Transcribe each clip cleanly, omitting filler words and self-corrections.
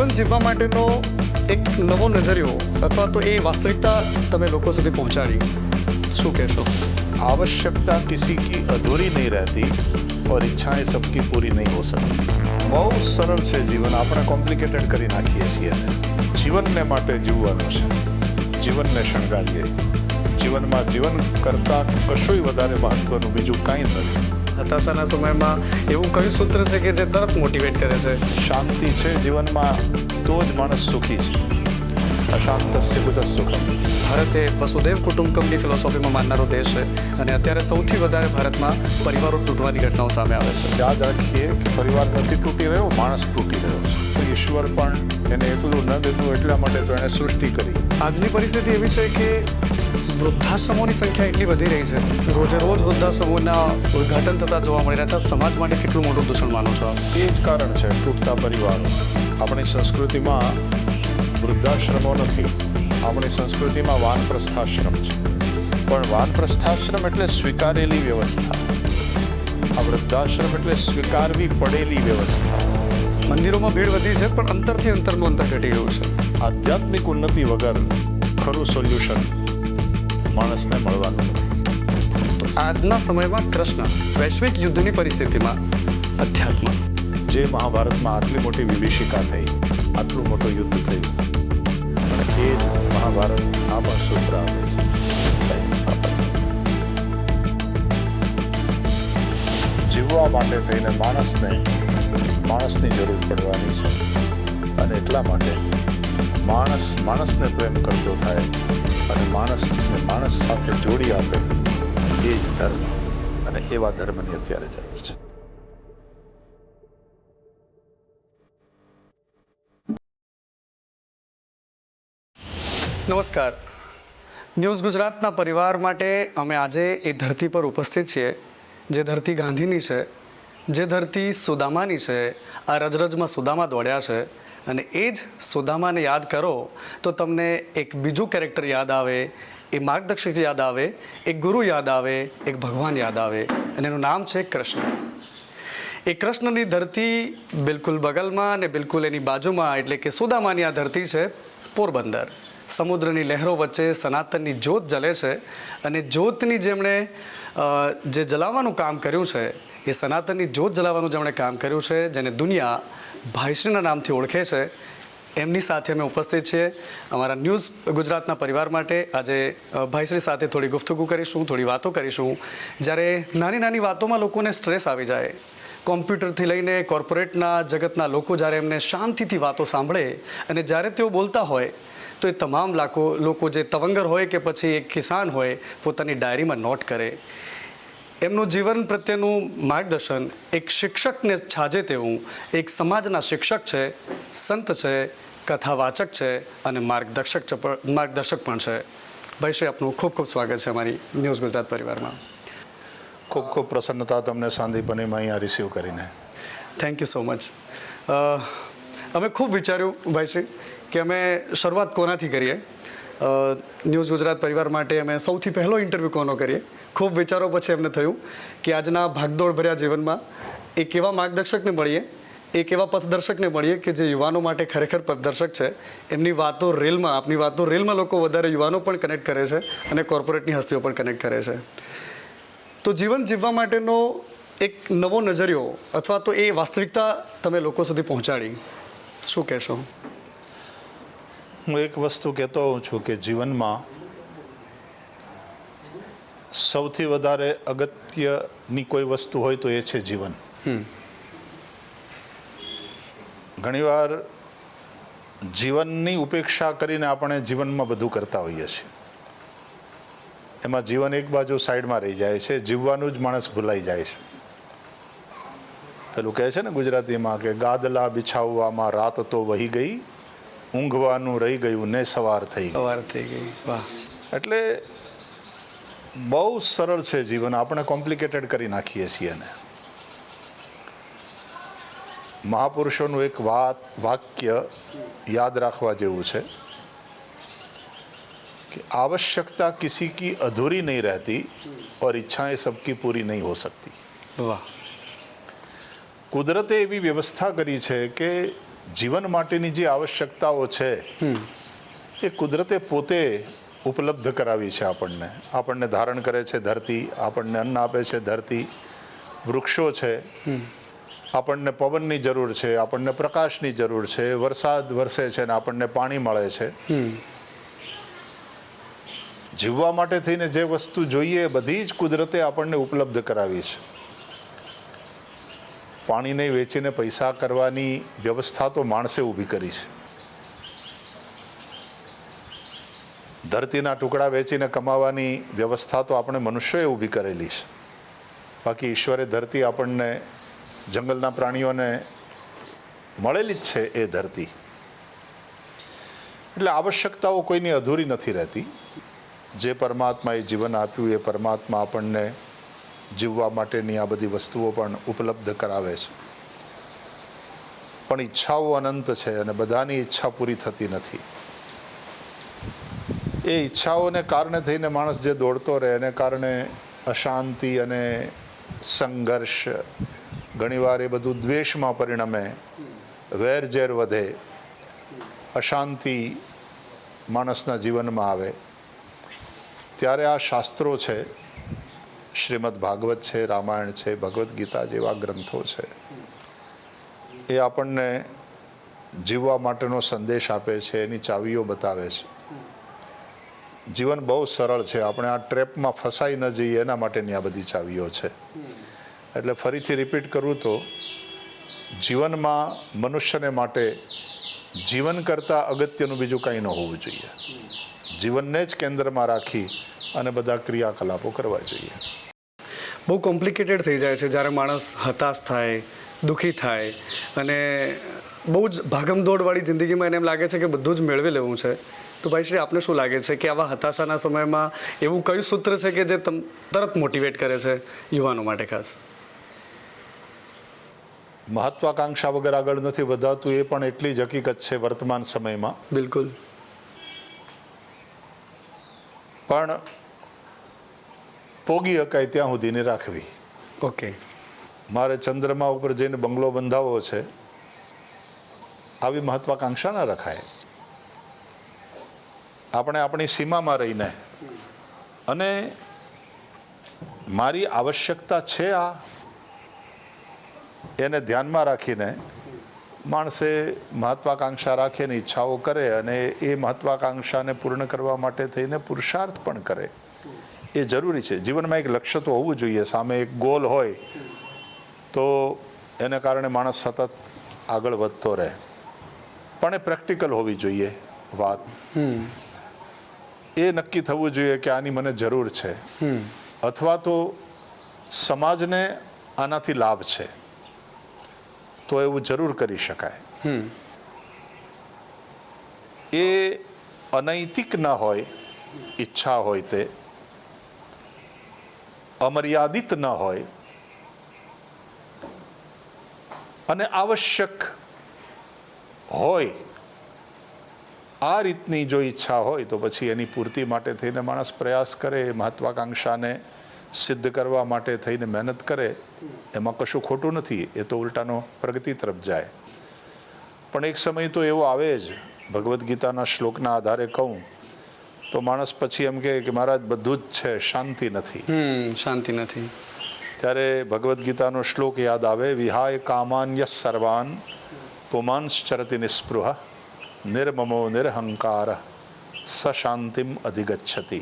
જીવન જીવવા માટેનો એક નવો નજરિયો અથવા તો એ વાસ્તવિકતા તમે લોકો સુધી પહોંચાડી, શું કહેશો? आवश्यकता किसी की अधूरी नहीं रहती और इच्छाएं सबकी पूरी नहीं हो सकती। બહુ સરળ છે જીવન, આપણે કોમ્પ્લિકેટેડ કરી નાખીએ છીએ। જીવનને માટે જીવવાનું છે, જીવનને શણગારીએ। જીવનમાં જીવન કરતાં કશુંય વધારે મહત્વનું બીજું કાંઈ નથી। હતાશાના સમયમાં એવું કયું સૂત્ર છે કે જે તરત મોટિવેટ કરે છે? શાંતિ છે જીવનમાં તો જ માણસ સુખી છે। અશાંતસ્ય કુતઃ સુખમ। ભારત એ વસુધૈવ કુટુંબકમની ફિલોસોફીમાં માનનારો દેશ છે અને અત્યારે સૌથી વધારે ભારતમાં પરિવારો તૂટવાની ઘટનાઓ સામે આવે છે। યાદ રાખીએ કે પરિવાર નથી તૂટી રહ્યો, માણસ તૂટી રહ્યો છે। તો ઈશ્વર પણ એને એકલું ન દીધું, એટલા માટે તો એણે સૃષ્ટિ કરી। આજની પરિસ્થિતિ એવી છે કે વૃદ્ધાશ્રમોની સંખ્યા એટલી વધી રહી છે, રોજે રોજ વૃદ્ધાશ્રમોના ઉદ્ઘાટન થતા જોવા મળી રહ્યા છે। સમાજ માટે કેટલું મોટું દૂષણ માનો છો? એ જ કારણ છે તૂટતા પરિવારો। આપણી સંસ્કૃતિમાં વૃદ્ધાશ્રમો નથી, આપણી સંસ્કૃતિમાં વાનપ્રસ્થાશ્રમ છે, પણ વાનપ્રસ્થાશ્રમ એટલે સ્વીકારેલી વ્યવસ્થા, આ વૃદ્ધાશ્રમ એટલે સ્વીકારવી પડેલી વ્યવસ્થા। મંદિરોમાં ભીડ વધી છે પણ અંતરથી અંતરનું અંતર ઘટી ગયું છે। આધ્યાત્મિક ઉન્નતિ વગર ખરું સોલ્યુશન માણસને મળવાનું નથી। તો આજના સમયમાં કૃષ્ણ વૈશ્વિક યુદ્ધની પરિસ્થિતિમાં અધ્યાત્મ, જે મહાભારતમાં આટલી મોટી વિભીષિકા થઈ, આટલું મોટું યુદ્ધ થયું, અને એ જ મહાભારત આ પણ સૂત્ર આપે છે। જીવવા માટે થઈને માણસની જરૂર પડવાની છે, અને એટલા માટે માણસને પ્રેમ કરતો થાય અને માણસ સાથે જોડી આપે, એ જ ધર્મ, અને એવા ધર્મની અત્યારે જરૂર છે। નમસ્કાર, ન્યૂઝ ગુજરાતના પરિવાર માટે અમે આજે એ ધરતી પર ઉપસ્થિત છીએ જે ધરતી ગાંધીની છે, જે ધરતી સુદામાની છે। આ રજરજમાં સુદામા દોડ્યા છે અને એ જ સુદામાને યાદ કરો તો તમને એક બીજું કેરેક્ટર યાદ આવે, એ માર્ગદર્શક યાદ આવે, એક ગુરુ યાદ આવે, એક ભગવાન યાદ આવે, અને એનું નામ છે કૃષ્ણ। એ કૃષ્ણની ધરતી બિલકુલ બગલમાં અને બિલકુલ એની બાજુમાં એટલે કે સુદામાની આ ધરતી છે પોરબંદર। સમુદ્રની લહેરો વચ્ચે સનાતનની જ્યોત જલે છે અને જ્યોતની જેમણે જે જલાવવાનું કામ કર્યું છે, એ સનાતનની જ્યોત જલાવવાનું જેમણે કામ કર્યું છે, જેને દુનિયા ભાઈશ્રીના નામથી ઓળખે છે, એમની સાથે અમે ઉપસ્થિત છીએ। અમારા ન્યૂઝ ગુજરાતના પરિવાર માટે આજે ભાઈશ્રી સાથે થોડી ગુફ્તગુ કરીશું, થોડી વાતો કરીશું। જ્યારે નાની નાની વાતોમાં લોકોને સ્ટ્રેસ આવી જાય, કોમ્પ્યુટરથી લઈને કોર્પોરેટના જગતના લોકો જ્યારે એમને શાંતિથી વાતો સાંભળે અને જ્યારે તેઓ બોલતા હોય તો એ તમામ લોકો જે તવંગર હોય કે પછી એક કિસાન હોય પોતાની ડાયરીમાં નોટ કરે। એમનું જીવન પ્રત્યેનું માર્ગદર્શન એક શિક્ષકને છાજે તેવું એક સમાજના શિક્ષક છે, સંત છે, કથાવાચક છે અને માર્ગદર્શક પણ છે। ભાઈશ્રી, આપનું ખૂબ ખૂબ સ્વાગત છે અમારી ન્યૂઝ ગુજરાત પરિવારમાં। ખૂબ ખૂબ પ્રસન્નતા તમને સાંદીપનીમાં અહીંયા રિસીવ કરીને। Thank you so much. અમે ખૂબ વિચાર્યું ભાઈશ્રી કે અમે શરૂઆત કોનાથી કરીએ, ન્યૂઝ ગુજરાત પરિવાર માટે અમે સૌથી પહેલો ઇન્ટરવ્યૂ કોનો કરીએ। ખૂબ વિચારો પછી એમને થયું કે આજના ભાગદોડ ભર્યા જીવનમાં એક એવા માર્ગદર્શકને મળીએ, એક એવા પથદર્શકને મળીએ કે જે યુવાનો માટે ખરેખર પથદર્શક છે। એમની વાતો આપની વાતો રેલમાં લોકો વધારે યુવાનો પણ કનેક્ટ કરે છે અને કોર્પોરેટની હસ્તીઓ પણ કનેક્ટ કરે છે। તો જીવન જીવવા માટેનો એક નવો નજરિયો અથવા તો એ વાસ્તવિકતા તમે લોકો સુધી પહોંચાડી, શું કહેશો? હું એક વસ્તુ કહેતો હોઉં છું કે જીવનમાં સૌથી વધારે અગત્યની કોઈ વસ્તુ હોય તો એ છે જીવન। ઘણીવાર જીવનની ઉપેક્ષા કરીને આપણે જીવનમાં બધું કરતા હોઈએ છીએ, એમાં જીવન એક બાજુ સાઈડમાં રહી જાય છે, જીવવાનું જ માણસ ભૂલાઈ જાય છે। પેલું કહે છે ને ગુજરાતીમાં કે ગાદલા બિછાવવામાં રાત તો વહી ગઈ, ઊંઘવાનું રહી ગયું ને સવાર થઈ ગઈ। વાહ! એટલે બહુ સરળ છે જીવન, આપણે કોમ્પ્લિકેટેડ કરી નાખીએ છીએ એને। મહાપુરુષોનું એક વાક્ય યાદ રાખવા જેવું છે कि आवश्यकता किसी की अधूरी नहीं रहती और इच्छाएं सबकी पूरी नहीं हो सकती। वाह! કુદરતે એવી વ્યવસ્થા કરી છે કે જીવન માટેની જે આવશ્યકતાઓ છે એ કુદરતે પોતે ઉપલબ્ધ કરાવી છે. આપણને ધારણ કરે છે ધરતી, આપણને અન્ન આપે છે ધરતી, વૃક્ષો છે, આપણને પવનની જરૂર છે, આપણને પ્રકાશની જરૂર છે, વરસાદ વરસે છે ને આપણને પાણી મળે છે. જીવવા માટે થઈને જે વસ્તુ જોઈએ એ બધી જ કુદરતે આપણને ઉપલબ્ધ કરાવી છે. પાણીને વેચીને પૈસા કરવાની વ્યવસ્થા તો માણસે ઊભી કરી છે. ધરતીના ટુકડા વેચીને કમાવાની વ્યવસ્થા તો આપણે મનુષ્યોએ ઊભી કરેલી છે. બાકી ઈશ્વરે ધરતી આપણને, જંગલના પ્રાણીઓને મળેલી જ છે એ ધરતી. એટલે આવશ્યકતાઓ કોઈની અધૂરી નથી રહેતી. જે પરમાત્માએ જીવન આપ્યું એ પરમાત્મા આપણને જીવવા માટેની આ બધી વસ્તુઓ પણ ઉપલબ્ધ કરાવે છે. પણ ઈચ્છાઓ અનંત છે અને બધાની ઈચ્છા પૂરી થતી નથી. એ ઈચ્છાઓને કારણે થઈને માણસ જે દોડતો રહે એને કારણે અશાંતિ અને સંઘર્ષ, ઘણીવાર એ બધું દ્વેષમાં પરિણમે, વેરઝેર વધે, અશાંતિ માણસના જીવનમાં આવે. ત્યારે આ શાસ્ત્રો છે, શ્રીમદ ભાગવત છે, રામાયણ છે, ભગવદ્ ગીતા જેવા ગ્રંથો છે, એ આપણને જીવવા માટેનો સંદેશ આપે છે, એની ચાવીઓ બતાવે છે. જીવન બહુ સરળ છે. આપણે આ ટ્રેપમાં ફસાઈ ન જઈએ એના માટેની આ બધી ચાવીઓ છે. એટલે ફરીથી રિપીટ કરું તો જીવનમાં મનુષ્યને માટે જીવન કરતાં અગત્યનું બીજું કંઈ ન હોવું જોઈએ. જીવનને જ કેન્દ્રમાં રાખી અને બધા ક્રિયાકલાપો કરવા જોઈએ. બહુ કોમ્પ્લિકેટેડ થઈ જાય છે જ્યારે માણસ હતાશ થાય, દુઃખી થાય અને બહુ જ ભાગમદોડવાળી જિંદગીમાં એને એમ લાગે છે કે બધું જ મેળવી લેવું છે. તો ભાઈ શ્રી, આપને શું લાગે છે કે આવા હતાશાના સમયમાં એવું કયું સૂત્ર છે કે જે તરત મોટિવેટ કરે છે યુવાનો માટે ખાસ? મહત્વાકાંક્ષા વગર આગળ નથી વધાતું એ પણ એટલી જ હકીકત છે વર્તમાન સમયમાં. બિલકુલ. પણ પોગી શકાય ત્યાં સુધીની રાખવી. ઓકે. મારે ચંદ્રમા ઉપર જઈને બંગલો બંધાવવો છે, આવી મહત્વાકાંક્ષા ના રખાય. આપણે આપણી સીમામાં રહીને અને મારી આવશ્યકતા છે આ, એને ધ્યાનમાં રાખીને માણસે મહત્વાકાંક્ષા રાખે ને ઈચ્છાઓ કરે અને એ મહત્વાકાંક્ષાને પૂર્ણ કરવા માટે થઈને પુરુષાર્થ પણ કરે. એ જરૂરી છે. જીવનમાં એક લક્ષ્ય તો હોવું જોઈએ, સામે એક ગોલ હોય તો એને કારણે માણસ સતત આગળ વધતો રહે. પણ એ પ્રેક્ટિકલ હોવી જોઈએ વાત. એ નક્કી થવું જોઈએ કે આની મને જરૂર છે અથવા તો સમાજને આનાથી લાભ છે, તો એવું જરૂર કરી શકાય. એ અનૈતિક ન હોય, ઈચ્છા હોય તે અમર્યાદિત ન હોય અને આવશ્યક હોય. આ રીતની જો ઈચ્છા હોય તો પછી એની પૂર્તિ માટે થઈને માણસ પ્રયાસ કરે, મહત્વાકાંક્ષાને સિદ્ધ કરવા માટે થઈને મહેનત કરે. એમાં કશું ખોટું નથી. એ તો ઉલટાનો પ્રગતિ તરફ જાય. પણ એક સમય તો એવો આવે જ, ભગવદ્ ગીતાના શ્લોકના આધારે કહું તો માણસ પછી એમ કહે કે મહારાજ બધું જ છે, શાંતિ નથી. શાંતિ નથી. ત્યારે ભગવદ્ ગીતાનો શ્લોક યાદ આવે, વિહાય કામાન્ય સર્વાન પુમાંશ્ચરતિ નિસ્પૃહ નિર્મમો નિરહંકાર સશાંતિમ અધિગચ્છતિ.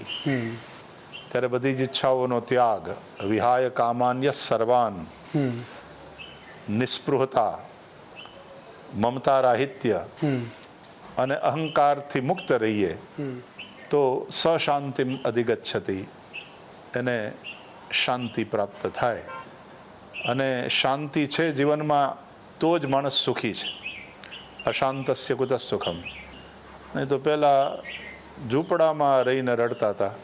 ત્યારે બધી જ ઈચ્છાઓનો ત્યાગ, વિહાય કામાન્ય સર્વાન, નિસ્પૃહતા, મમતા રાહિત્ય અને અહંકારથી મુક્ત રહીએ તો સશાંતિમ અધિગચ્છતિ, એને શાંતિ પ્રાપ્ત થાય. અને શાંતિ છે જીવનમાં તો જ માણસ સુખી છે. અશાંતસ્ય કુતઃ સુખમ. નહીં તો પહેલાં ઝૂંપડામાં રહીને રડતા હતા,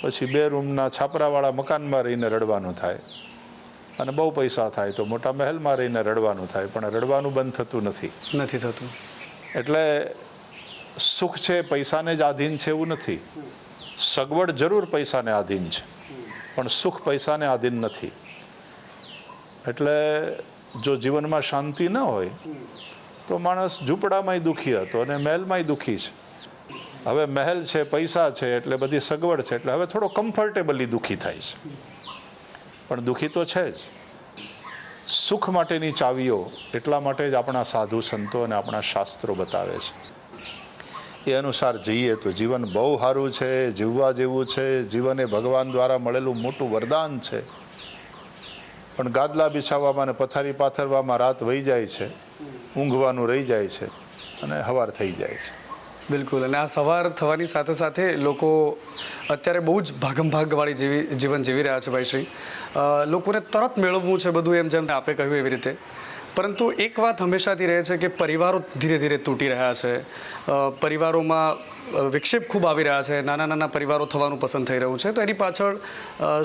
પછી 2 રૂમના છાપરાવાળા મકાનમાં રહીને રડવાનું થાય, અને બહુ પૈસા થાય તો મોટા મહેલમાં રહીને રડવાનું થાય. પણ રડવાનું બંધ થતું નથી થતું. એટલે સુખ છે પૈસાને જ આધીન છે એવું નથી. સગવડ જરૂર પૈસાને આધીન છે, પણ સુખ પૈસાને આધીન નથી. એટલે જો જીવનમાં શાંતિ ન હોય તો માણસ ઝૂંપડામાંય દુઃખી હતો અને મહેલમાંય દુઃખી છે. હવે મહેલ છે, પૈસા છે, એટલે બધી સગવડ છે, એટલે હવે થોડો કમ્ફર્ટેબલી દુઃખી થાય છે, પણ દુઃખી તો છે જ. સુખ માટેની ચાવીઓ એટલા માટે જ આપણા સાધુ સંતો અને આપણા શાસ્ત્રો બતાવે છે. એ અનુસાર જઈએ તો જીવન બહુ સારું છે, જીવવા જેવું છે. જીવન એ ભગવાન દ્વારા મળેલું મોટું વરદાન છે. પણ ગાદલા બિછાવવામાં અને પથારી પાથરવામાં રાત વહી જાય છે, ઊંઘવાનું રહી જાય છે અને સવાર થઈ જાય છે. બિલકુલ. અને આ સવાર થવાની સાથે સાથે લોકો અત્યારે બહુ જ ભાગમભાગવાળી જીવન જીવી રહ્યા છે ભાઈશ્રી. લોકોને તરત મેળવવું છે બધું, એમ જેમ આપણે કહ્યું એવી રીતે. પરંતુ એક વાત હંમેશાથી રહે છે કે પરિવારો ધીરે ધીરે તૂટી રહ્યા છે. પરિવારોમાં વિક્ષેપ ખૂબ આવી રહ્યા છે. નાના નાના પરિવારો થવાનું પસંદ થઈ રહ્યું છે. તો એની પાછળ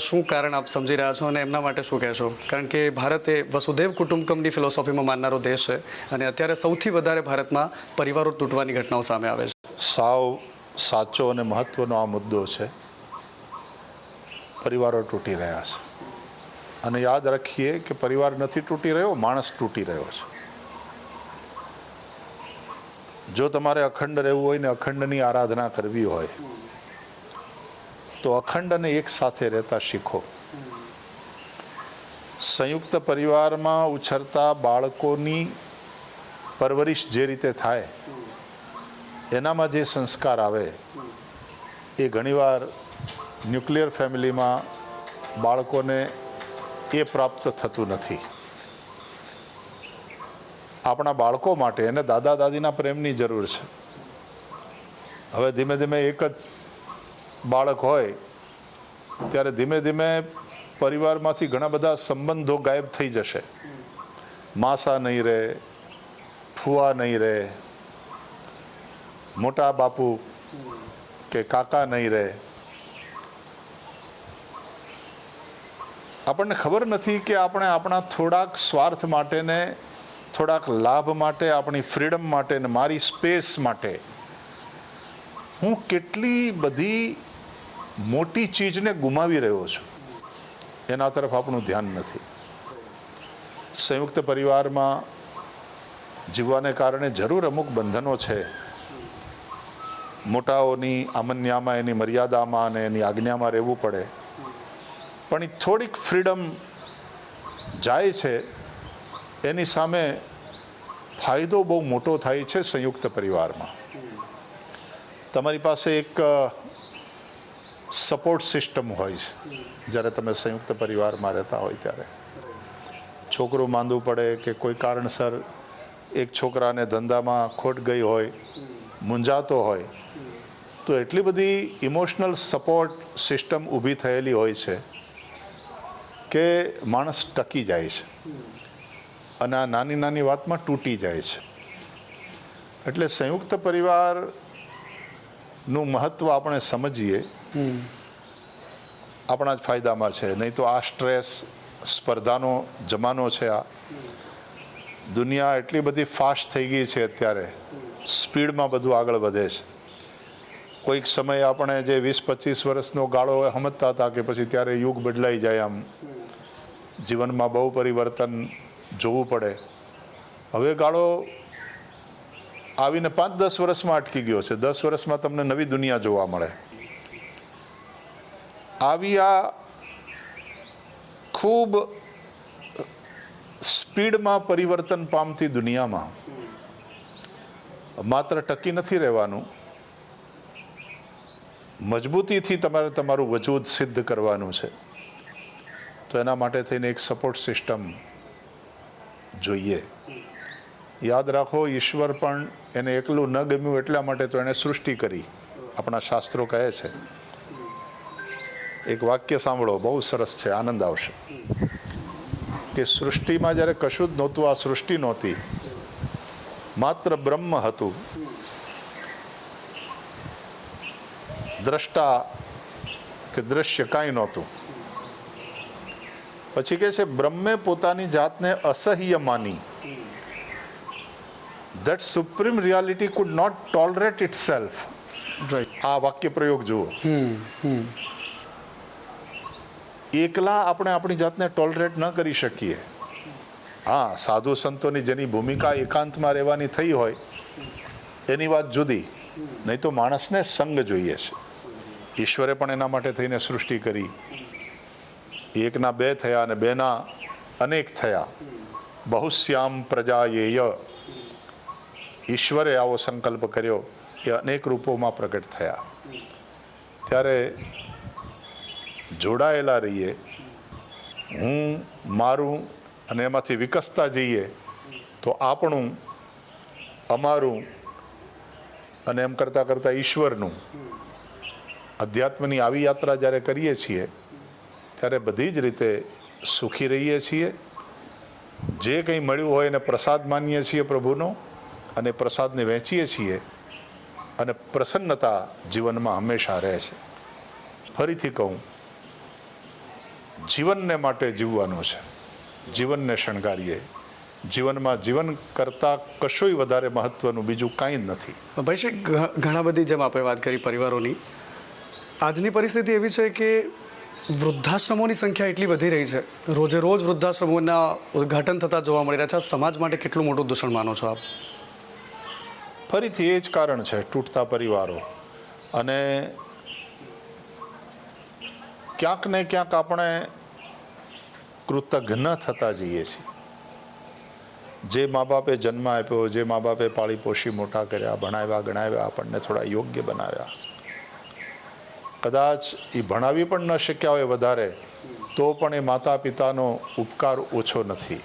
શું કારણ આપ સમજી રહ્યા છો અને એમના માટે શું કહેશો? કારણ કે ભારત એ વસુધૈવ કુટુંબકમની ફિલોસોફીમાં માનનારો દેશ છે અને અત્યારે સૌથી વધારે ભારતમાં પરિવારો તૂટવાની ઘટનાઓ સામે આવે છે. સાવ સાચો અને મહત્વનો આ મુદ્દો છે. પરિવારો તૂટી રહ્યા છે અને યાદ રાખીએ કે પરિવાર નથી તૂટી રહ્યો, માણસ તૂટી રહ્યો છે. જો તમારે અખંડ રહેવું હોય ને અખંડની આરાધના કરવી હોય તો અખંડ અને એક સાથે રહેતા શીખો. સંયુક્ત પરિવારમાં ઉછરતા બાળકોની પરવરિશ જે રીતે થાય, એનામાં જે સંસ્કાર આવે એ ઘણીવાર ન્યુક્લિયર ફેમિલીમાં બાળકોને એ પ્રાપ્ત થતું નથી. આપણા બાળકો માટે એને દાદા દાદીના પ્રેમની જરૂર છે. હવે ધીમે ધીમે એક જ બાળક હોય ત્યારે ધીમે ધીમે પરિવારમાંથી ઘણા બધા સંબંધો ગાયબ થઈ જશે. માસા નહીં રહે, ફુવા નહીં રહે, મોટા બાપુ કે કાકા નહીં રહે. આપણને ખબર નથી કે આપણે આપણા થોડાક સ્વાર્થ માટે ને થોડાક લાભ માટે, આપણી ફ્રીડમ માટે ને મારી સ્પેસ માટે હું કેટલી બધી મોટી ચીજને ગુમાવી રહ્યો છું, એના તરફ આપણું ધ્યાન નથી. સંયુક્ત પરિવારમાં જીવવાને કારણે જરૂર અમુક બંધનો છે. મોટાઓની આમન્યામાં, એની મર્યાદામાં અને એની આજ્ઞામાં રહેવું પડે, પણ એ થોડીક ફ્રીડમ જાય છે. એની સામે ફાયદો બહુ મોટો થાય છે સંયુક્ત પરિવારમાં. તમારી પાસે એક સપોર્ટ સિસ્ટમ હોય છે જ્યારે તમે સંયુક્ત પરિવારમાં રહેતા હોય ત્યારે. છોકરું માંદું પડે કે કોઈ કારણસર એક છોકરાને ધંધામાં ખોટ ગઈ હોય, મૂંઝાતો હોય, તો એટલી બધી ઇમોશનલ સપોર્ટ સિસ્ટમ ઊભી થયેલી હોય છે કે માણસ ટકી જાય છે અને આ નાની નાની વાતમાં તૂટી જાય છે. એટલે સંયુક્ત પરિવારનું મહત્ત્વ આપણે સમજીએ, આપણા જ ફાયદામાં છે. નહીં તો આ સ્ટ્રેસ, સ્પર્ધાનો જમાનો છે. આ દુનિયા એટલી બધી ફાસ્ટ થઈ ગઈ છે અત્યારે, સ્પીડમાં બધું આગળ વધે છે. કોઈક સમયે આપણે જે 20-25 વર્ષનો ગાળો સમજતા હતા કે પછી ત્યારે યુગ બદલાઈ જાય, આમ જીવનમાં બહુ પરિવર્તન જોવું પડે. હવે ગાળો આવીને 5-10 વર્ષમાં અટકી ગયો છે. 10 વર્ષમાં તમને નવી દુનિયા જોવા મળે. આવી આ ખૂબ સ્પીડમાં પરિવર્તન પામતી દુનિયામાં માત્ર ટકી નથી રહેવાનું, મજબૂતીથી તમારે તમારું વજૂદ સિદ્ધ કરવાનું છે. તો એના માટે થઈને એક સપોર્ટ સિસ્ટમ જોઈએ. યાદ રાખો, ઈશ્વર પણ એને એકલું ન ગમ્યું એટલા માટે તો એણે સૃષ્ટિ કરી. આપણા શાસ્ત્રો કહે છે, એક વાક્ય સાંભળો, બહુ સરસ છે, આનંદ આવશે. કે સૃષ્ટિમાં જ્યારે કશું જ નહોતું, આ સૃષ્ટિ નહોતી, માત્ર બ્રહ્મ હતું. દ્રષ્ટા કે દ્રશ્ય કાંઈ નહોતું. પછી કહે છે, બ્રહ્મે પોતાની જાતને અસહ્ય માની. That supreme reality could not tolerate itself. આ વાક્ય પ્રયોગ જુઓ. એકલા આપણે આપણી જાતને ટોલરેટ ન કરી શકીએ. હા, સાધુ સંતોની જેની ભૂમિકા એકાંતમાં રહેવાની થઈ હોય એની વાત જુદી, નહીં તો માણસને સંગ જોઈએ છે. ઈશ્વરે પણ એના માટે થઈને સૃષ્ટિ કરી. એકના બે થયા અને બેના અનેક થયા. બહુશ્યામ પ્રજાયેય, ઈશ્વરે આવો સંકલ્પ કર્યો એ અનેક રૂપોમાં પ્રગટ થયા. ત્યારે જોડાયેલા રહીએ, હું મારું અને એમાંથી વિકસતા જઈએ તો આપણું, અમારું અને એમ કરતાં કરતાં ઈશ્વરનું. અધ્યાત્મની આવી યાત્રા જ્યારે કરીએ છીએ ત્યારે બધી જ રીતે સુખી રહીએ છીએ. જે કંઈ મળ્યું હોય એને પ્રસાદ માનીએ છીએ પ્રભુનો, અને પ્રસાદને વહેંચીએ છીએ, અને પ્રસન્નતા જીવનમાં હંમેશા રહે છે. ફરીથી કહું, જીવનને માટે જીવવાનું છે. જીવનને શણગારીએ. જીવનમાં જીવન કરતાં કશોય વધારે મહત્વનું બીજું કાંઈ જ નથી. ભાઈ શ્રી, ઘણા બધી જેમ આપણે વાત કરી પરિવારોની, આજની પરિસ્થિતિ એવી છે કે વૃદ્ધાશ્રમોની સંખ્યા એટલી વધી રહી છે, રોજે રોજ વૃદ્ધાશ્રમોના ઉદ્ઘાટન થતા જોવા મળી રહ્યા છે. સમાજ માટે કેટલું મોટું દૂષણ માનો છો આપ? ફરીથી એ જ કારણ છે, તૂટતા પરિવારો. અને ક્યાંક ને ક્યાંક આપણે કૃતજ્ઞ થતા જઈએ છીએ. જે મા બાપે જન્મ આપ્યો, જે મા બાપે પાળી પોષી મોટા કર્યા, ભણાવ્યા ગણાવ્યા, આપણને થોડા યોગ્ય બનાવ્યા, કદાચ એ ભણાવી પણ ન શક્યા હોય વધારે, તો પણ એ માતા પિતાનો ઉપકાર ઓછો નથી.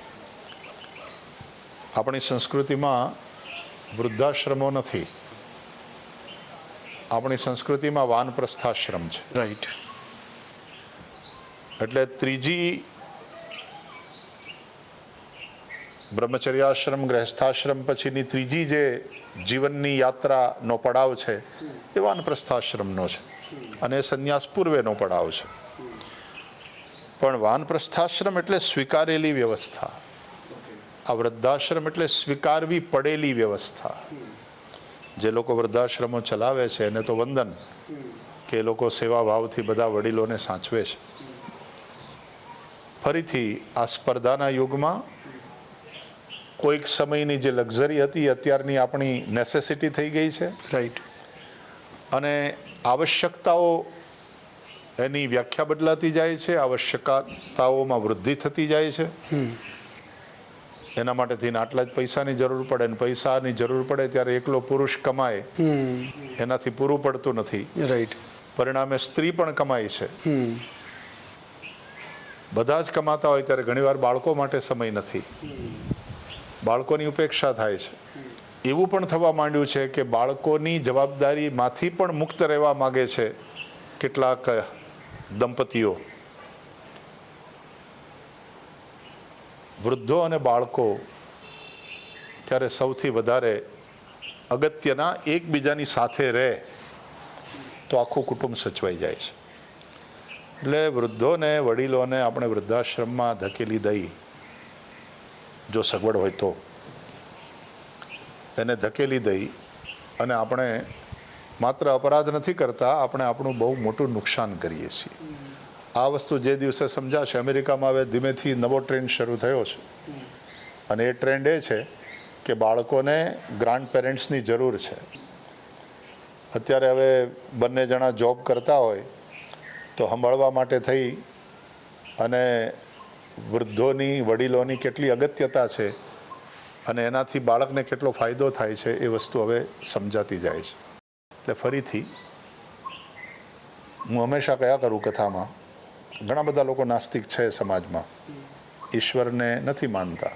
આપણી સંસ્કૃતિમાં વૃદ્ધાશ્રમો નથી. આપણી સંસ્કૃતિમાં વાનપ્રસ્થાશ્રમ છે. રાઈટ. એટલે ત્રીજી બ્રહ્મચર્યાશ્રમ ગ્રહસ્થાશ્રમ પછીની ત્રીજી જે જીવનની યાત્રાનો પડાવ છે એ વાનપ્રસ્થાશ્રમનો છે, અને સંન્યાસ પૂર્વેનો પડાવ છે. પણ વાનપ્રસ્થાશ્રમ એટલે સ્વીકારેલી વ્યવસ્થા. આ વૃદ્ધાશ્રમ એટલે સ્વીકારવી પડેલી વ્યવસ્થા. જે લોકો વૃદ્ધાશ્રમો ચલાવે છે એને તો વંદન કે એ લોકો સેવાભાવથી બધા વડીલોને સાચવે છે. ફરીથી આ સ્પર્ધાના યુગમાં કોઈક સમયની જે લક્ઝરી હતી અત્યારની આપણી નેસેસિટી થઈ ગઈ છે. રાઈટ. અને આવશ્યકતાઓ, એની વ્યાખ્યા બદલાતી જાય છે, આવશ્યકતાઓમાં વૃદ્ધિ થતી જાય છે. એના માટે થઈને આટલા જ પૈસાની જરૂર પડે, ને પૈસાની જરૂર પડે ત્યારે એકલો પુરુષ કમાય એનાથી પૂરું પડતું નથી. રાઈટ. પરિણામે સ્ત્રી પણ કમાય છે. બધા જ કમાતા હોય ત્યારે ઘણીવાર બાળકો માટે સમય નથી. બાળકોની ઉપેક્ષા થાય છે. એવું પણ થવા માંડ્યું છે કે બાળકોની જવાબદારીમાંથી પણ મુક્ત રહેવા માગે છે કેટલાક દંપતીઓ. વૃદ્ધો અને બાળકો ત્યારે સૌથી વધારે અગત્યના, એકબીજાની સાથે રહે તો આખું કુટુંબ સચવાઈ જાય છે. એટલે વૃદ્ધોને, વડીલોને આપણે વૃદ્ધાશ્રમમાં ધકેલી દઈ, જો સગવડ હોય તો એને ધકેલી દઈ અને આપણે માત્ર અપરાધ નથી કરતા, આપણે આપણું બહુ મોટું નુકસાન કરીએ છીએ. આ વસ્તુ જે દિવસે સમજાશે, અમેરિકામાં હવે ધીમેથી નવો ટ્રેન્ડ શરૂ થયો છે, અને એ ટ્રેન્ડ એ છે કે બાળકોને ગ્રાન્ડ પેરેન્ટ્સની જરૂર છે. અત્યારે હવે બંને જણા જોબ કરતા હોય તો સંભાળવા માટે થઈ અને વૃદ્ધોની, વડીલોની કેટલી અગત્યતા છે અને એનાથી બાળકને કેટલો ફાયદો થાય છે એ વસ્તુ હવે સમજાતી જાય છે. એટલે ફરીથી હું હંમેશા કયા કરું કથામાં, ઘણા બધા લોકો નાસ્તિક છે સમાજમાં, ઈશ્વરને નથી માનતા,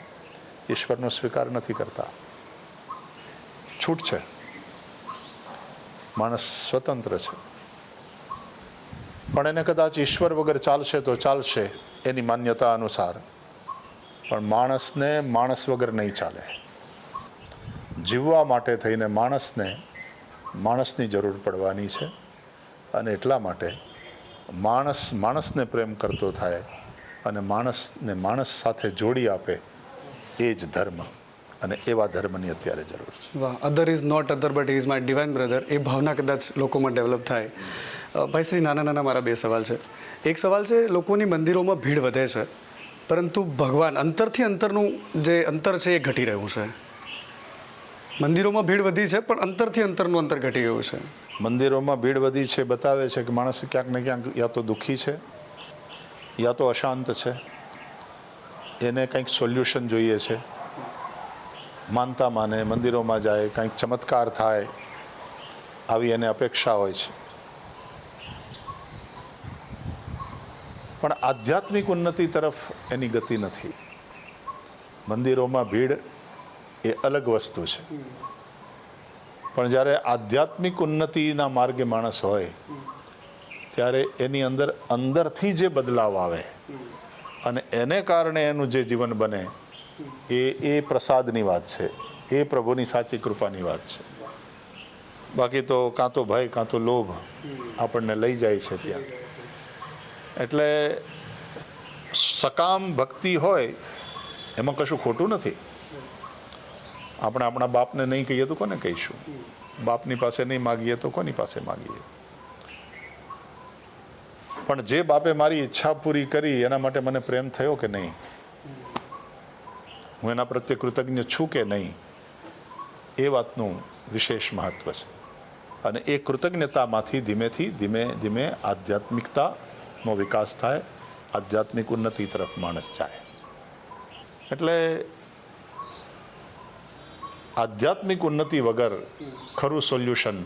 ઈશ્વરનો સ્વીકાર નથી કરતા. છૂટ છે, માણસ સ્વતંત્ર છે, પણ એને કદાચ ઈશ્વર વગર ચાલશે તો ચાલશે એની માન્યતા અનુસાર, પણ માણસને માણસ વગર નહીં ચાલે. જીવવા માટે થઈને માણસની જરૂર પડવાની છે, અને એટલા માટે માણસને પ્રેમ કરતો થાય અને માણસને માણસ સાથે જોડી આપે એ જ ધર્મ, અને એવા ધર્મની અત્યારે જરૂર છે. વાહ. Other is not other but is my divine brother, એ ભાવના કદાચ લોકોમાં ડેવલપ થાય. ભાઈ શ્રી, નાના મારા બે સવાલ છે. એક સવાલ છે, લોકોની મંદિરોમાં ભીડ વધે છે, પરંતુ ભગવાન અંતરથી અંતરનું જે અંતર છે એ ઘટી રહ્યું છે. મંદિરોમાં ભીડ વધી છે, પણ અંતરથી અંતરનું અંતર ઘટી ગયું છે. મંદિરોમાં ભીડ વધી છે બતાવે છે કે માણસ ક્યાંક ને ક્યાંક યા તો દુઃખી છે, યા તો અશાંત છે, એને કંઈક સોલ્યુશન જોઈએ છે. માનતા માને, મંદિરોમાં જાય, કંઈક ચમત્કાર થાય, આવી એને અપેક્ષા હોય છે. પણ આધ્યાત્મિક ઉન્નતિ તરફ એની ગતિ નથી. મંદિરોમાં ભીડ એ અલગ વસ્તુ છે, પણ જ્યારે આધ્યાત્મિક ઉન્નતિના માર્ગે માણસ હોય ત્યારે એની અંદર અંદરથી જે બદલાવ આવે અને એને કારણે એનું જે જીવન બને એ પ્રસાદની વાત છે, એ પ્રભુની સાચી કૃપાની વાત છે. બાકી તો કાં તો ભય કાં તો લોભ આપણને લઈ જાય છે ત્યાં. એટલે સકામ ભક્તિ હોય એમાં કશું ખોટું નથી. આપણે આપણા બાપને નહીં કહીએ તો કોને કહીશું? બાપની પાસે નહીં માગીએ તો કોની પાસે માગીએ? પણ જે બાપે મારી ઈચ્છા પૂરી કરી એના માટે મને પ્રેમ થયો કે નહીં, હું એના પ્રત્યે કૃતજ્ઞ છું કે નહીં, એ વાતનું વિશેષ મહત્વ છે. અને એ કૃતજ્ઞતામાંથી ધીમે ધીમે આધ્યાત્મિકતાનો વિકાસ થાય, આધ્યાત્મિક ઉન્નતિ તરફ માણસ જાય. એટલે આધ્યાત્મિક ઉન્નતિ વગર ખરું સોલ્યુશન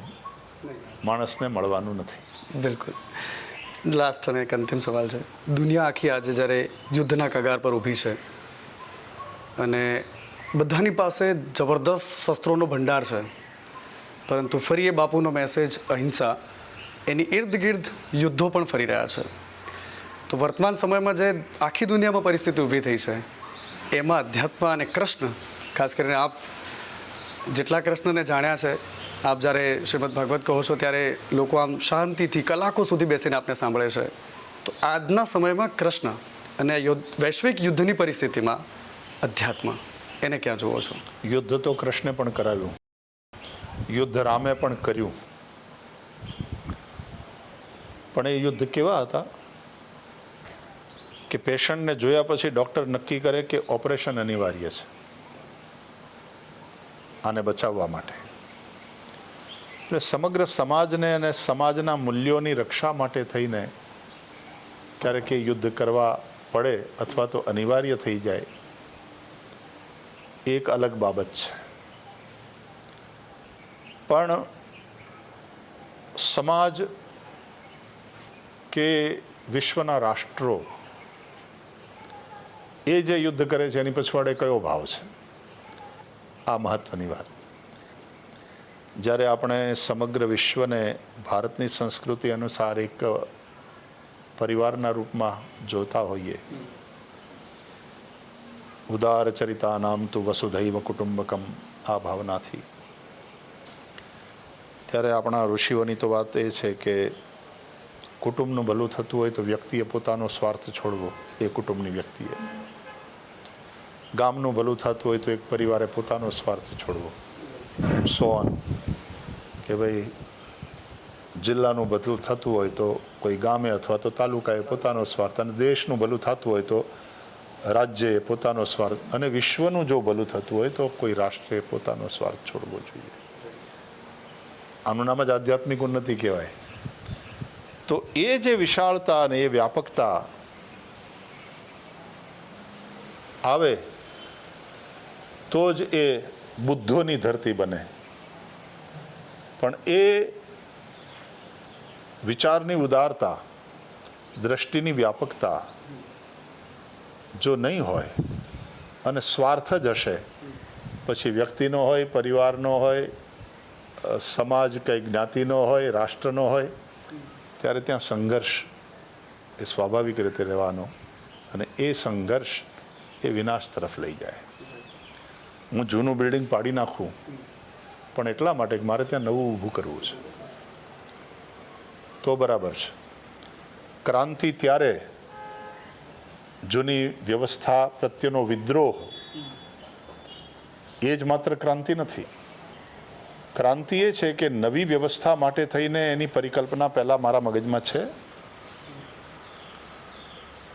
માણસને મળવાનું નથી. બિલકુલ. લાસ્ટ અને એક અંતિમ સવાલ છે. દુનિયા આખી આજે જ્યારે યુદ્ધના કગાર પર ઊભી છે અને બધાની પાસે જબરદસ્ત શસ્ત્રોનો ભંડાર છે, પરંતુ ફરી એ બાપુનો મેસેજ અહિંસા, એની ઇર્દ ગિર્દ યુદ્ધો પણ ફરી રહ્યા છે. તો વર્તમાન સમયમાં જે આખી દુનિયામાં પરિસ્થિતિ ઊભી થઈ છે એમાં અધ્યાત્મ અને કૃષ્ણ, ખાસ કરીને આપ જેટલા કૃષ્ણને જાણ્યા છે, આપ જ્યારે શ્રીમદ ભાગવત કહો છો ત્યારે લોકો આમ શાંતિથી કલાકો સુધી બેસીને આપને સાંભળે છે. તો આજના સમયમાં કૃષ્ણ અને વૈશ્વિક યુદ્ધની પરિસ્થિતિમાં અધ્યાત્મ, એને ક્યાં જુઓ છો? યુદ્ધ તો કૃષ્ણે પણ કરાવ્યું, યુદ્ધ રામે પણ કર્યું, પણ એ યુદ્ધ કેવા હતા કે પેશન્ટને જોયા પછી ડૉક્ટર નક્કી કરે કે ઓપરેશન અનિવાર્ય છે આને બચાવવા માટે. એટલે સમગ્ર સમાજને અને સમાજના મૂલ્યોની રક્ષા માટે થઈને ક્યારેક એ યુદ્ધ કરવા પડે અથવા તો અનિવાર્ય થઈ જાય, એક અલગ બાબત છે. પણ સમાજ કે વિશ્વના રાષ્ટ્રો એ જે યુદ્ધ કરે છે એની પછવાડે કયો ભાવ છે, આ મહત્વની વાત. જ્યારે આપણે સમગ્ર વિશ્વને ભારતની સંસ્કૃતિ અનુસાર એક પરિવારના રૂપમાં જોતા હોઈએ, ઉદાર ચરિતા નામ તુ વસુધૈવ કુટુંબકમ, આ ભાવનાથી, ત્યારે આપણા ઋષિઓની તો વાત એ છે કે કુટુંબનું ભલું થતું હોય તો વ્યક્તિએ પોતાનો સ્વાર્થ છોડવો, એ કુટુંબની વ્યક્તિએ. ગામનું ભલું થતું હોય તો એક પરિવારે પોતાનો સ્વાર્થ છોડવો. સોન કે ભાઈ જિલ્લાનું ભલું થતું હોય તો કોઈ ગામે અથવા તો તાલુકાએ પોતાનો સ્વાર્થ, અને દેશનું ભલું થતું હોય તો રાજ્યએ પોતાનો સ્વાર્થ, અને વિશ્વનું જો ભલું થતું હોય તો કોઈ રાષ્ટ્રે પોતાનો સ્વાર્થ છોડવો જોઈએ. આનું નામ જ આધ્યાત્મિક ઉન્નતિ કહેવાય. તો એ જે વિશાળતા અને એ વ્યાપકતા આવે તો જ એ બુદ્ધોની ધરતી બને. પણ એ વિચારની ઉદારતા, દ્રષ્ટિની વ્યાપકતા જો નહીં હોય અને સ્વાર્થ જ હશે, પછી વ્યક્તિનો હોય, પરિવારનો હોય, સમાજ કે જ્ઞાતિનો હોય, રાષ્ટ્રનો હોય, ત્યારે ત્યાં સંઘર્ષ એ સ્વાભાવિક રીતે રહેવાનો, અને એ સંઘર્ષ એ વિનાશ તરફ લઈ જાય. હું જૂનું બિલ્ડિંગ પાડી નાખું પણ એટલા માટે કે મારે ત્યાં નવું ઊભું કરવું છે તો બરાબર છે. ક્રાંતિ ત્યારે જૂની વ્યવસ્થા પ્રત્યેનો વિદ્રોહ એ જ માત્ર ક્રાંતિ નથી. ક્રાંતિ એ છે કે નવી વ્યવસ્થા માટે થઈને એની પરિકલ્પના પહેલાં મારા મગજમાં છે,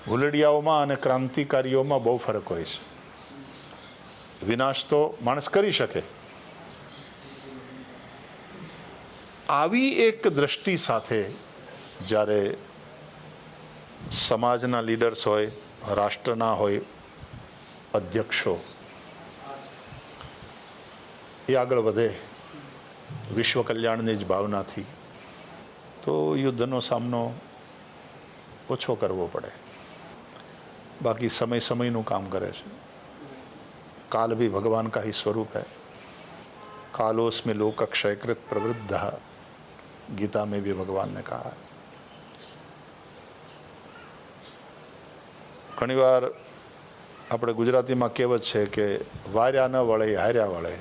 ભૂલડિયાઓમાં અને ક્રાંતિકારીઓમાં બહુ ફરક હોય છે. વિનાશ તો માણસ કરી શકે. આવી એક દ્રષ્ટિ સાથે જ્યારે સમાજના લીડર્સ હોય, રાષ્ટ્રના હોય અધ્યક્ષો, એ આગળ વધે વિશ્વ કલ્યાણની જ ભાવનાથી, તો યુદ્ધનો સામનો ઓછો કરવો પડે. બાકી સમય સમયનું કામ કરે છે. काल भी भगवान का ही स्वरूप है. कालोस्मि लोक क्षयकृत प्रवृद्ध, गीता में भी भगवान ने कहा है. ઘણી વાર આપણે ગુજરાતીમાં કહેવત છે કે વાર્યા ન વળે હાર્યા વળે.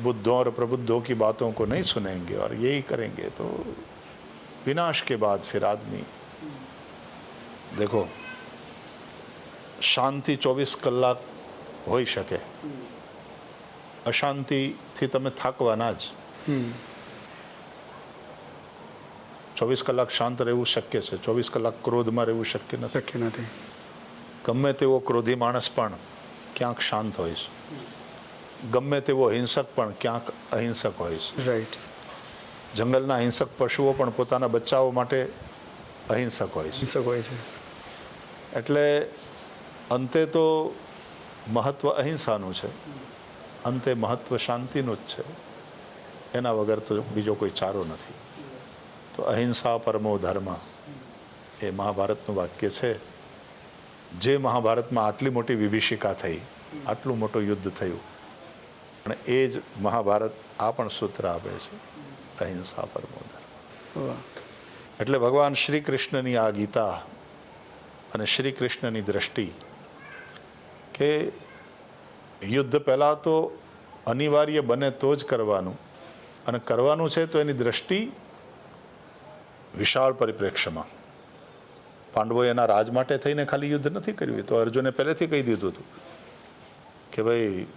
बुद्धों और प्रबुद्धों की बातों को नहीं सुनेंगे और यही करेंगे तो विनाश के बाद फिर आदमी देखो શાંતિ 24 કલાક હોઈ શકે, અશાંતિથી તમે થાકવાના જ. 24 કલાક શાંત રહેવું શક્ય છે, 24 કલાક ક્રોધમાં રહેવું શક્ય નથી. ગમે તેવો ક્રોધી માણસ પણ ક્યાંક શાંત હોય છે, ગમે તેવો હિંસક પણ ક્યાંક અહિંસક હોય છે. રાઈટ. જંગલના હિંસક પશુઓ પણ પોતાના બચ્ચાઓ માટે અહિંસક હોય છે. એટલે અંતે તો મહત્વ અહિંસાનું છે, અંતે મહત્વ શાંતિનું જ છે. એના વગર તો બીજો કોઈ ચારો નથી. તો અહિંસા પરમો ધર્મ એ મહાભારતનું વાક્ય છે. જે મહાભારતમાં આટલી મોટી વિભીષિકા થઈ, આટલું મોટું યુદ્ધ થયું, અને એ જ મહાભારત આ પણ સૂત્ર આપે છે, અહિંસા પરમો ધર્મ. એટલે ભગવાન શ્રી કૃષ્ણની આ ગીતા અને શ્રી કૃષ્ણની દ્રષ્ટિ કે યુદ્ધ પહેલાં તો અનિવાર્ય બને તો જ કરવાનું, અને કરવાનું છે તો એની દ્રષ્ટિ વિશાળ પરિપ્રેક્ષ્યમાં. પાંડવોએ એના રાજ માટે થઈને ખાલી યુદ્ધ નથી કર્યું. તો અર્જુને પહેલેથી કહી દીધું હતું કે ભાઈ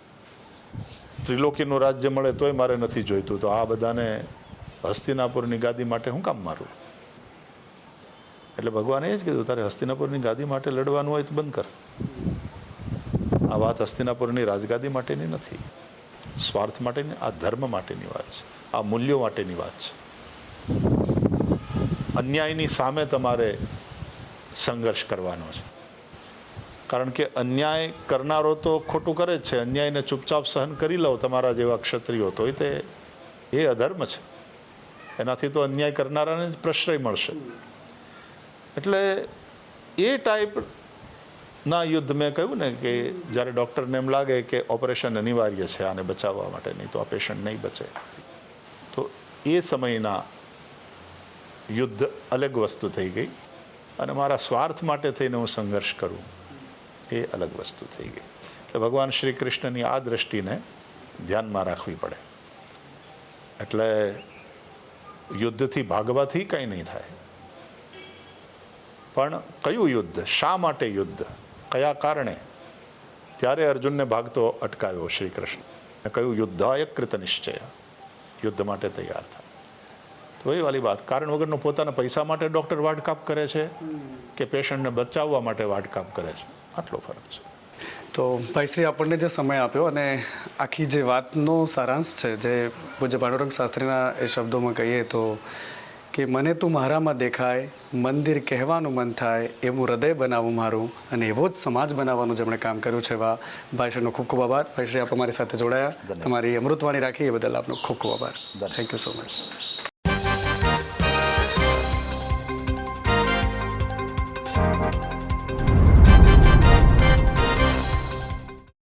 ત્રિલોકીનું રાજ્ય મળે તોય મારે નથી જોઈતું, તો આ બધાને હસ્તિનાપુરની ગાદી માટે હું કામ મારું. એટલે ભગવાને એ જ કીધું, તારે હસ્તિનાપુરની ગાદી માટે લડવાનું હોય તો બંધ કર. આ વાત હસ્તિનાપુરની રાજગાદી માટેની નથી, સ્વાર્થ માટેની, આ ધર્મ માટેની વાત છે, આ મૂલ્યો માટેની વાત છે. અન્યાયની સામે તમારે સંઘર્ષ કરવાનો છે. કારણ કે અન્યાય કરનારો તો ખોટું કરે જ છે. અન્યાયને ચૂપચાપ સહન કરી લો તમારા જેવા ક્ષત્રિયો, તો એ અધર્મ છે. એનાથી તો અન્યાય કરનારાને જ પ્રશ્રય મળશે. એટલે એ ટાઈપના યુદ્ધ મેં કહ્યું ને કે જ્યારે ડૉક્ટરને એમ લાગે કે ઓપરેશન અનિવાર્ય છે આને બચાવવા માટે, નહીં તો આ પેશન્ટ નહીં બચે, તો એ સમયના યુદ્ધ અલગ વસ્તુ થઈ ગઈ, અને મારા સ્વાર્થ માટે થઈને હું સંઘર્ષ કરું એ અલગ વસ્તુ થઈ ગઈ. એટલે ભગવાન શ્રી કૃષ્ણની આ દ્રષ્ટિને ધ્યાનમાં રાખવી પડે. એટલે યુદ્ધથી ભાગવાથી કંઈ નહીં થાય. પણ કયું યુદ્ધ, શા માટે યુદ્ધ, કયા કારણે, ત્યારે અર્જુનને ભાગતો અટકાવ્યો શ્રી કૃષ્ણ. કહ્યું યુદ્ધાય કૃત નિશ્ચય, યુદ્ધ માટે તૈયાર થાય. તો એ વાલી વાત, કારણ વગરનો પોતાના પૈસા માટે ડૉક્ટર વાટકાપ કરે છે કે પેશન્ટને બચાવવા માટે વાટકાપ કરે છે, આટલો ફરક છે. તો ભાઈશ્રી આપણને જે સમય આપ્યો અને આખી જે વાતનો સારાંશ છે, જે પૂજ્ય પાંડુરંગ શાસ્ત્રીના એ શબ્દોમાં કહીએ તો કે મને તું મારામાં દેખાય, મંદિર કહેવાનું મન થાય, એવું હૃદય બનાવું મારું, અને એવો જ સમાજ બનાવવાનું જેમણે કામ કર્યું છે. એવા ભાઈશ્રીનો ખૂબ ખૂબ આભાર. ભાઈશ્રી આપ અમારી સાથે જોડાયા, તમારી અમૃતવાણી રાખી એ બદલ આપનો ખૂબ ખૂબ આભાર. Thank you so much.